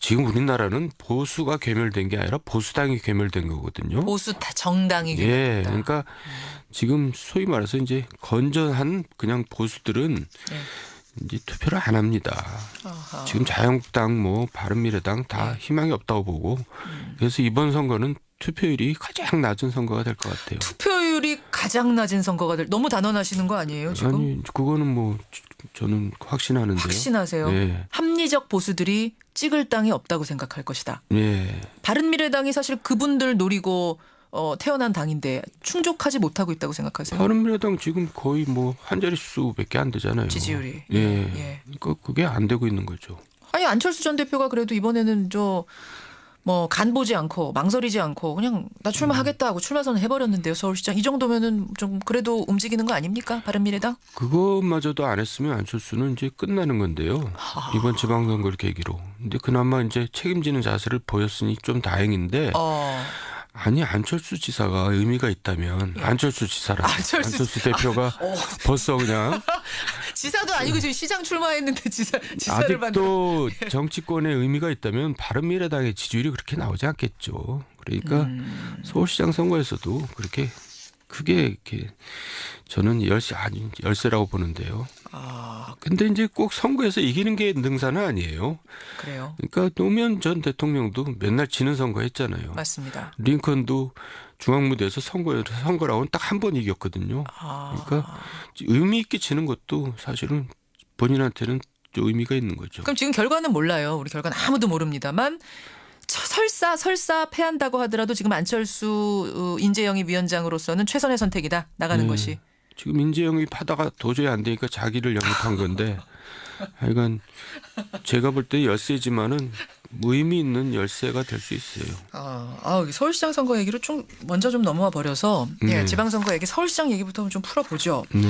지금 우리나라는 보수가 괴멸된 게 아니라 보수당이 괴멸된 거거든요. 보수 정당이 예, 괴멸됐다. 그러니까 지금 소위 말해서 이제 건전한 그냥 보수들은 네. 이제 투표를 안 합니다. 아하. 지금 자유한국당, 뭐 바른미래당 다 희망이 없다고 보고 그래서 이번 선거는 투표율이 가장 낮은 선거가 될 것 같아요. 투표율이 가장 낮은 선거가 너무 단언하시는 거 아니에요 지금? 아니 그거는 뭐 저는 확신하는데요. 확신하세요? 예. 합리적 보수들이 찍을 땅이 없다고 생각할 것이다. 예. 바른미래당이 사실 그분들 노리고 태어난 당인데 충족하지 못하고 있다고 생각하세요? 바른미래당 지금 거의 뭐 한 자릿수밖에 안 되잖아요. 지지율이. 예. 예. 그러니까 그게 안 되고 있는 거죠. 아니 안철수 전 대표가 그래도 이번에는 간 보지 않고 망설이지 않고 그냥 나 출마하겠다 하고 출마 선언 해버렸는데요. 서울시장 이 정도면은 좀 그래도 움직이는 거 아닙니까? 바른미래당? 그것마저도 안 했으면 안철수는 이제 끝나는 건데요. 이번 지방선거를 계기로. 근데 그나마 이제 책임지는 자세를 보였으니 좀 다행인데 아니 안철수 지사가 의미가 있다면 안철수 지사라 안철수 대표가 벌써 그냥 지사도 아니고 지금 시장 출마했는데 지사를 아직도 정치권에 의미가 있다면 바른미래당의 지지율이 그렇게 나오지 않겠죠. 그러니까 서울시장 선거에서도 그렇게 크게 이렇게 저는 열세라고 보는데요. 근데 이제 꼭 선거에서 이기는 게 능사는 아니에요. 그래요. 그러니까 노무현 전 대통령도 맨날 지는 선거 했잖아요. 맞습니다. 링컨도 중앙무대에서 선거라고는 딱 한 번 이겼거든요. 그러니까 의미 있게 지는 것도 사실은 본인한테는 좀 의미가 있는 거죠. 그럼 지금 결과는 몰라요. 우리 결과는 아무도 모릅니다만 설사 패한다고 하더라도 지금 안철수 인재영입 위원장으로서는 최선의 선택이다. 나가는 것이. 지금 인재영입 하다가 도저히 안 되니까 자기를 영입한 건데 하여간 제가 볼 때 열세지만은 의미 있는 열세가 될 수 있어요. 서울시장 선거 얘기로 먼저 좀 넘어와 버려서 지방선거 얘기 서울시장 얘기부터 좀 풀어보죠. 네.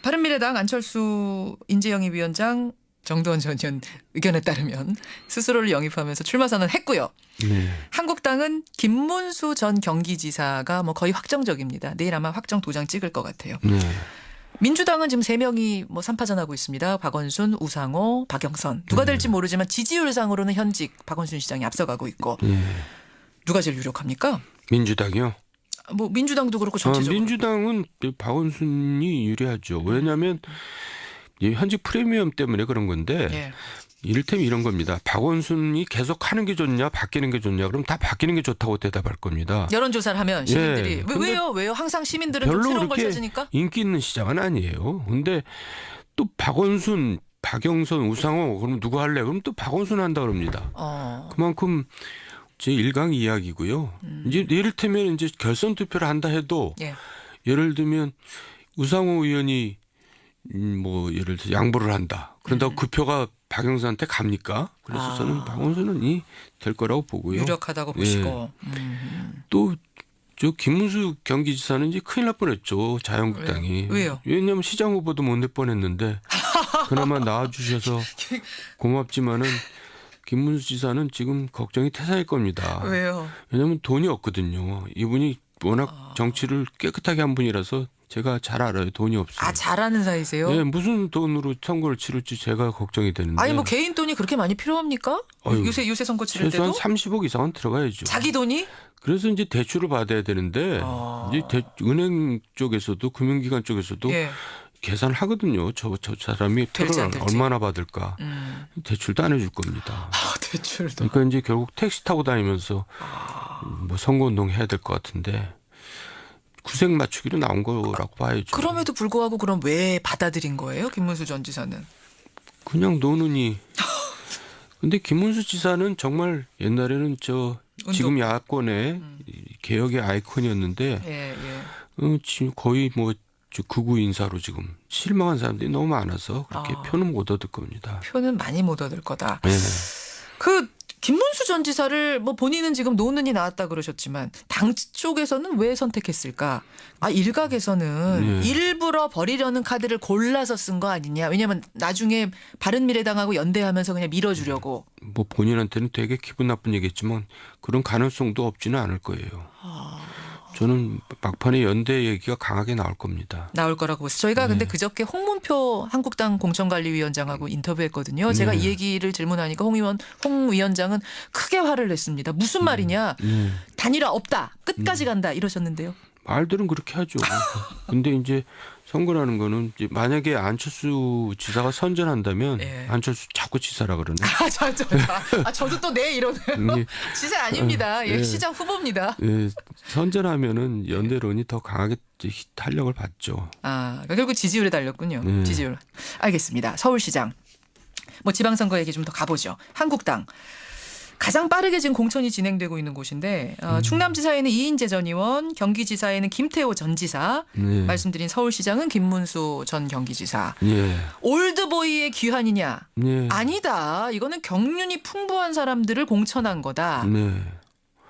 바른미래당 안철수 인재영입 위원장 정두원 전 의원 의견에 따르면 스스로를 영입하면서 출마 선언했고요. 네. 한국당은 김문수 전 경기지사가 거의 확정적입니다. 내일 아마 확정 도장 찍을 것 같아요. 네. 민주당은 지금 3명이 3파전하고 있습니다. 박원순, 우상호, 박영선. 누가 될지 모르지만 지지율상으로는 현직 박원순 시장이 앞서가고 있고. 누가 제일 유력합니까? 민주당이요? 민주당도 그렇고 전체적으로. 민주당은 박원순이 유리하죠. 왜냐하면 현직 프리미엄 때문에 그런 건데 이를테면 이런 겁니다. 박원순이 계속 하는 게 좋냐 바뀌는 게 좋냐 그럼 다 바뀌는 게 좋다고 대답할 겁니다. 여론조사를 하면 시민들이. 왜요? 항상 시민들은 좀 별로 새로운 걸 그렇게 찾으니까? 인기 있는 시장은 아니에요. 근데 또 박원순, 박영선, 우상호 그럼 누구 할래? 그럼 또 박원순 한다 그럽니다. 그만큼 제 1강 이야기고요. 이제 이를테면 이제 결선 투표를 한다 해도 예를 들면 우상호 의원이 예를 들어 양보를 한다. 그런다고 그 표가 박영선한테 갑니까? 그래서 저는 박원순은 될 거라고 보고요. 유력하다고 보시고. 또 저 김문수 경기지사는 이제 큰일 날 뻔했죠. 자유한국당이. 왜요? 왜냐하면 시장 후보도 못 낼 뻔했는데 그나마 나와주셔서 고맙지만은 김문수 지사는 지금 걱정이 태산일 겁니다. 왜요? 왜냐하면 돈이 없거든요. 이분이 워낙 정치를 깨끗하게 한 분이라서 제가 잘 알아요. 돈이 없어요. 잘하는 사이세요? 네, 무슨 돈으로 선거를 치를지 제가 걱정이 되는데. 아니 개인 돈이 그렇게 많이 필요합니까? 요새 선거 치를 때도? 최소한 30억 이상은 들어가야죠. 자기 돈이? 그래서 이제 대출을 받아야 되는데 이제 은행 쪽에서도 금융기관 쪽에서도 계산을 하거든요. 저 사람이 표를 얼마나 받을까. 대출도 안 해줄 겁니다. 대출도. 그러니까 이제 결국 택시 타고 다니면서 선거운동 해야 될 것 같은데 구색 맞추기로 나온 거라고 봐야죠. 그럼에도 불구하고 그럼 왜 받아들인 거예요? 김문수 전 지사는. 그냥 노는이. 근데 김문수 지사는 정말 옛날에는 지금 야권의 개혁의 아이콘이었는데 지금 거의 극우 인사로 지금 실망한 사람들이 너무 많아서 그렇게 표는 못 얻을 겁니다. 표는 많이 못 얻을 거다. 네. 김문수 전 지사를 본인은 지금 노는이 나왔다 그러셨지만 당 쪽에서는 왜 선택했을까? 일각에서는 일부러 버리려는 카드를 골라서 쓴 거 아니냐. 왜냐하면 나중에 바른미래당하고 연대하면서 그냥 밀어주려고. 본인한테는 되게 기분 나쁜 얘기겠지만 그런 가능성도 없지는 않을 거예요. 저는 막판에 연대 얘기가 강하게 나올 겁니다. 나올 거라고 보세요. 저희가 근데 그저께 홍문표 한국당 공천관리위원장하고 인터뷰했거든요. 제가 이 얘기를 질문하니까 홍 위원장은 크게 화를 냈습니다. 무슨 말이냐. 단일화 없다. 끝까지 간다. 이러셨는데요. 말들은 그렇게 하죠. 근데 이제 선거라는 거는 이제 만약에 안철수 지사가 선전한다면 안철수 자꾸 지사라 그러네. 저도 또 내 이러네요. 지사 아닙니다. 시장 후보입니다. 선전하면은 연대론이 더 강하게 탄력을 받죠. 결국 지지율에 달렸군요. 지지율. 알겠습니다. 서울시장. 뭐 지방선거 얘기 좀 더 가보죠. 한국당. 가장 빠르게 지금 공천이 진행되고 있는 곳인데 충남지사에는 이인재 전 의원, 경기지사에는 김태호 전 지사, 말씀드린 서울시장은 김문수 전 경기지사. 올드보이의 귀환이냐? 아니다. 이거는 경륜이 풍부한 사람들을 공천한 거다.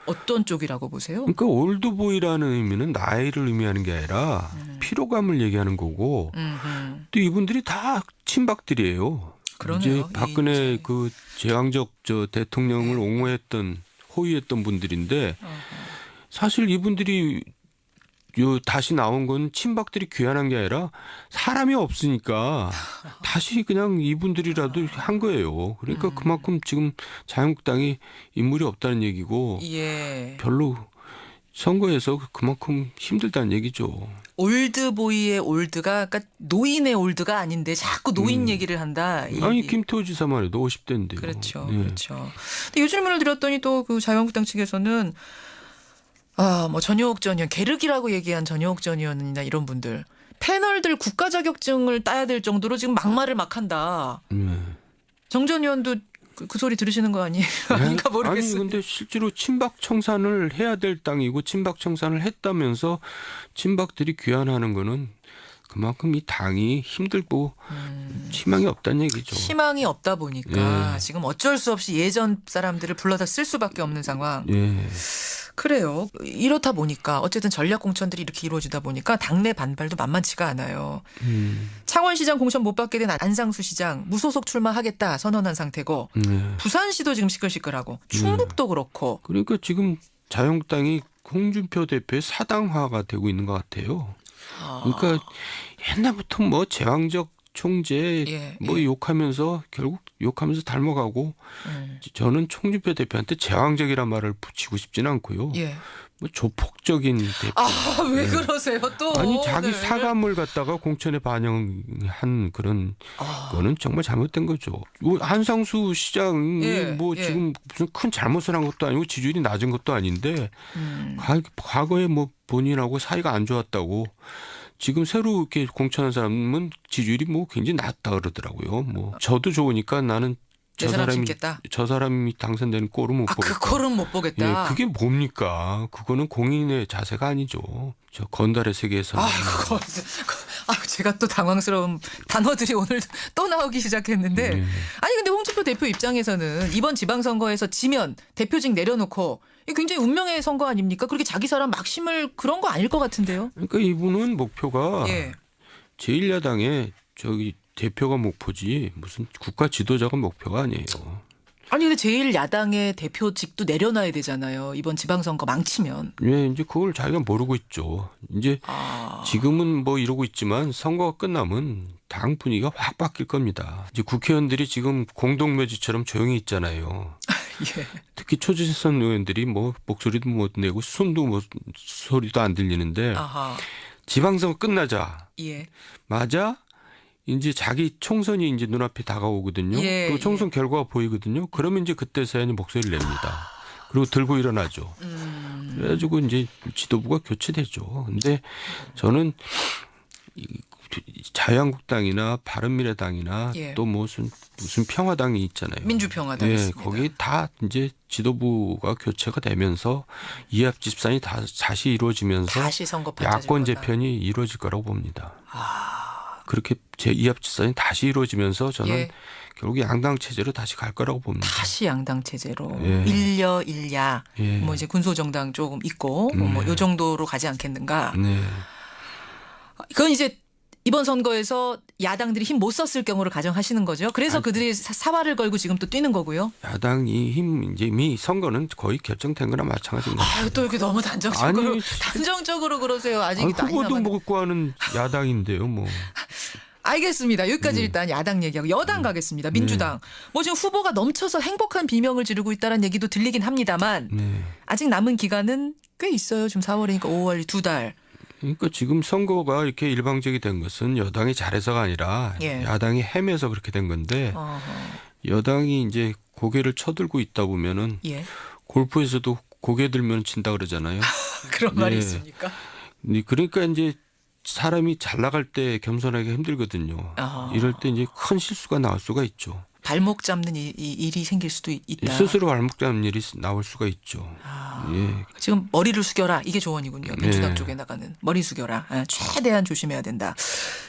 어떤 쪽이라고 보세요? 그러니까 올드보이라는 의미는 나이를 의미하는 게 아니라 피로감을 얘기하는 거고 또 이분들이 다 친박들이에요. 그러네요. 이제 박근혜 그 제왕적 대통령을 옹호했던 호위했던 분들인데 사실 이분들이 다시 나온 건 친박들이 귀환한 게 아니라 사람이 없으니까 다시 그냥 이분들이라도 한 거예요. 그러니까 그만큼 지금 자유한국당이 인물이 없다는 얘기고 별로 선거에서 그만큼 힘들다는 얘기죠. 올드보이의 올드가 그러니까 노인의 올드가 아닌데 자꾸 노인 얘기를 한다. 아니 김태호 지사만 해도 50대인데요. 그렇죠. 그렇죠. 근데 이 질문을 드렸더니 또 그 자유한국당 측에서는 뭐 전효옥 전 의원, 계륵이라고 얘기한 전효옥 전 의원이나 이런 분들 패널들 국가 자격증을 따야 될 정도로 지금 막말을 막 한다. 정 전 의원도 그 소리 들으시는 거 아니에요? 아닌가 모르겠어요. 아니 근데 실제로 친박 청산을 해야 될 땅이고 친박 청산을 했다면서 친박들이 귀환하는 거는 그만큼 이 당이 힘들고 희망이 없다는 얘기죠. 희망이 없다 보니까 지금 어쩔 수 없이 예전 사람들을 불러다 쓸 수밖에 없는 상황. 그래요. 이렇다 보니까 어쨌든 전략 공천들이 이렇게 이루어지다 보니까 당내 반발도 만만치가 않아요. 창원시장 공천 못 받게 된 안상수 시장 무소속 출마하겠다 선언한 상태고 부산시도 지금 시끌시끌하고 충북도 그렇고. 그러니까 지금 자유한국당이 홍준표 대표의 사당화가 되고 있는 것 같아요. 그러니까 옛날부터 뭐 제왕적 총재 욕하면서 결국 욕하면서 닮아가고 저는 홍준표 대표한테 제왕적이란 말을 붙이고 싶지는 않고요. 뭐 조폭적인 대표. 왜 그러세요 또? 아니 자기 사과물 갖다가 공천에 반영한 그런 거는 정말 잘못된 거죠. 한상수 시장이 지금 무슨 큰 잘못을 한 것도 아니고 지지율이 낮은 것도 아닌데 과거에 뭐 본인하고 사이가 안 좋았다고 지금 새로 이렇게 공천한 사람은 지지율이 뭐 굉장히 낮다 그러더라고요. 뭐 저도 좋으니까 나는 저 사람이 당선되는 꼴은 못 보겠다. 그 꼴은 못 보겠다. 그게 뭡니까? 그거는 공인의 자세가 아니죠. 저 건달의 세계에서. 제가 또 당황스러운 단어들이 오늘 또 나오기 시작했는데. 아니 근데 홍준표 대표 입장에서는 이번 지방선거에서 지면 대표직 내려놓고 굉장히 운명의 선거 아닙니까? 그렇게 자기 사람 막 심을 그런 거 아닐 것 같은데요. 그러니까 이분은 목표가 제1야당의 대표가 목표지 무슨 국가 지도자가 목표가 아니에요. 아니 근데 제1야당의 대표직도 내려놔야 되잖아요. 이번 지방선거 망치면. 이제 그걸 자기가 모르고 있죠. 이제 지금은 뭐 이러고 있지만 선거가 끝나면 당 분위기가 확 바뀔 겁니다. 이제 국회의원들이 지금 공동묘지처럼 조용히 있잖아요. 특히 초재선 의원들이 뭐 목소리도 못 내고 숨도 소리도 안 들리는데 지방선거 끝나자 맞아 이제 자기 총선이 이제 눈앞에 다가오거든요. 그리고 총선 결과가 보이거든요. 그러면 이제 그때서야 목소리를 냅니다. 그리고 들고 일어나죠. 그래가지고 이제 지도부가 교체되죠. 근데 저는 자유한국당이나 바른미래당이나 또 무슨 평화당이 있잖아요. 민주평화당 있습니다. 거기 다 이제 지도부가 교체가 되면서 이합집산이 다시 이루어지면서 야권 재편이 이루어질 거라고 봅니다. 그렇게 이합집산이 다시 이루어지면서 저는 결국 양당 체제로 다시 갈 거라고 봅니다. 다시 양당 체제로 일려 일야 뭐 이제 군소정당 조금 있고 뭐 요 정도로 가지 않겠는가. 그건 이제 이번 선거에서 야당들이 힘 못 썼을 경우를 가정하시는 거죠. 그래서 그들이 사활을 걸고 지금 또 뛰는 거고요. 야당이 이미 선거는 거의 결정된 거나 마찬가지입니다. 또 이렇게 너무 단정적으로 그러세요. 아직 후보도 먹고 하는 야당인데요, 뭐. 알겠습니다. 여기까지 일단 야당 얘기하고 여당 가겠습니다. 민주당. 뭐 지금 후보가 넘쳐서 행복한 비명을 지르고 있다는 얘기도 들리긴 합니다만 아직 남은 기간은 꽤 있어요. 지금 4월이니까 5월 2달. 그러니까 지금 선거가 이렇게 일방적이 된 것은 여당이 잘해서가 아니라 야당이 헤매서 그렇게 된 건데 여당이 이제 고개를 쳐들고 있다 보면은 골프에서도 고개 들면 진다 그러잖아요. 그런 말이 있습니까? 그러니까 이제 사람이 잘 나갈 때 겸손하기가 힘들거든요. 이럴 때 이제 큰 실수가 나올 수가 있죠. 발목 잡는 일이 생길 수도 있다. 스스로 발목 잡는 일이 나올 수가 있죠. 지금 머리를 숙여라. 이게 조언이군요. 민주당 쪽에 나가는. 머리 숙여라. 최대한 조심해야 된다.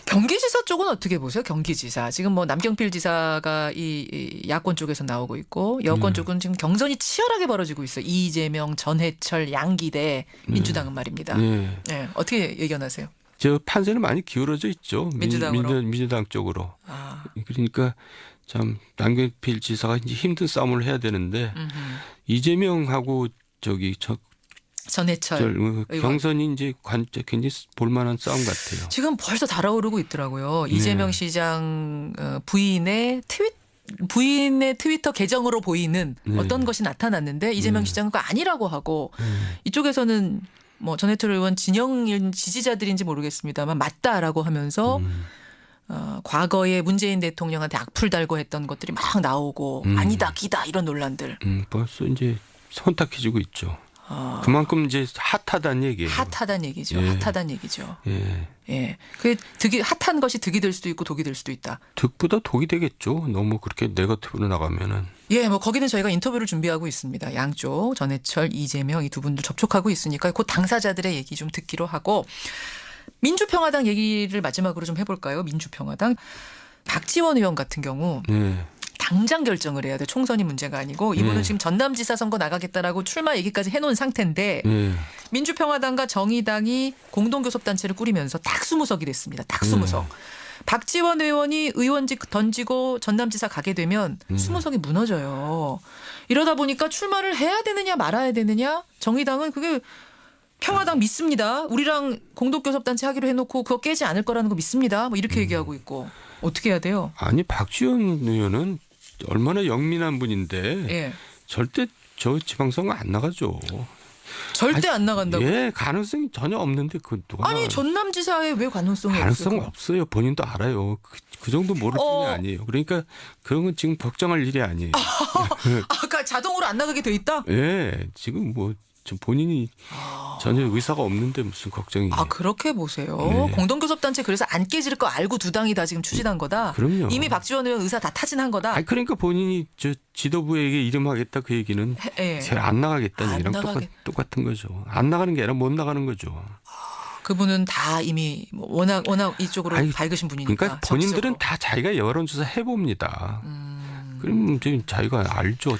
경기지사 쪽은 어떻게 보세요? 경기지사. 지금 뭐 남경필 지사가 이 야권 쪽에서 나오고 있고 여권 쪽은 지금 경선이 치열하게 벌어지고 있어요. 이재명, 전해철, 양기대 민주당은 말입니다. 어떻게 예견하세요? 저 판세는 많이 기울어져 있죠. 민주당 쪽으로. 그러니까 참 남경필 지사가 이제 힘든 싸움을 해야 되는데 이재명하고 전해철 경선이 이제 굉장히 볼만한 싸움 같아요. 지금 벌써 달아오르고 있더라고요. 이재명 시장 부인의 트위터 계정으로 보이는 어떤 것이 나타났는데 이재명 시장은 그거 아니라고 하고 이쪽에서는 뭐 전해철 의원 진영 지지자들인지 모르겠습니다만 맞다라고 하면서 과거에 문재인 대통령한테 악플 달고 했던 것들이 막 나오고 아니다 기다 이런 논란들. 벌써 이제 혼탁해지고 있죠. 그만큼 이제 핫하다는 얘기예요. 핫하다는 얘기죠. 핫하다는 얘기죠. 그 핫한 것이 득이 될 수도 있고 독이 될 수도 있다. 득보다 독이 되겠죠. 너무 그렇게 네거티브로 나가면은. 뭐 거기는 저희가 인터뷰를 준비하고 있습니다. 양쪽 전해철, 이재명 이 두 분들 접촉하고 있으니까 그 당사자들의 얘기 좀 듣기로 하고 민주평화당 얘기를 마지막으로 좀 해볼까요? 민주평화당 박지원 의원 같은 경우. 당장 결정을 해야 돼. 총선이 문제가 아니고 이분은 지금 전남지사 선거 나가겠다라고 출마 얘기까지 해놓은 상태인데 민주평화당과 정의당이 공동교섭단체를 꾸리면서 딱 20석이 됐습니다. 딱 20석. 박지원 의원이 의원직 던지고 전남지사 가게 되면 20석이 무너져요. 이러다 보니까 출마를 해야 되느냐 말아야 되느냐 정의당은 그게 평화당 믿습니다. 우리랑 공동교섭단체 하기로 해놓고 그거 깨지 않을 거라는 거 믿습니다. 뭐 이렇게 얘기하고 있고. 어떻게 해야 돼요? 아니 박지원 의원은 얼마나 영민한 분인데 절대 저 지방선거 안 나가죠. 절대 안 나간다고? 가능성이 전혀 없는데 그 누가 아니 전남지사에 왜 가능성이 없어요? 가능성 없어요. 본인도 알아요. 그 정도 모를 뿐이 아니에요. 그러니까 그런 건 지금 걱정할 일이 아니에요. 아까 자동으로 안 나가게 돼 있다? 지금 뭐 본인이 전혀 의사가 없는데 무슨 걱정이에요. 그렇게 보세요. 공동교섭단체 그래서 안 깨질 거 알고 두 당이 다 지금 추진한 거다. 그럼요. 이미 박지원 의원 의사 다 타진한 거다. 그러니까 본인이 저 지도부에게 이름하겠다 그 얘기는 제가 안 나가겠다는 얘기랑 똑같은 거죠. 안 나가는 게 아니라 못 나가는 거죠. 그분은 다 이미 워낙 이쪽으로 밝으신 분이니까. 그러니까 본인들은 다 자기가 여론조사 해봅니다. 그럼 지금 자기가 알죠.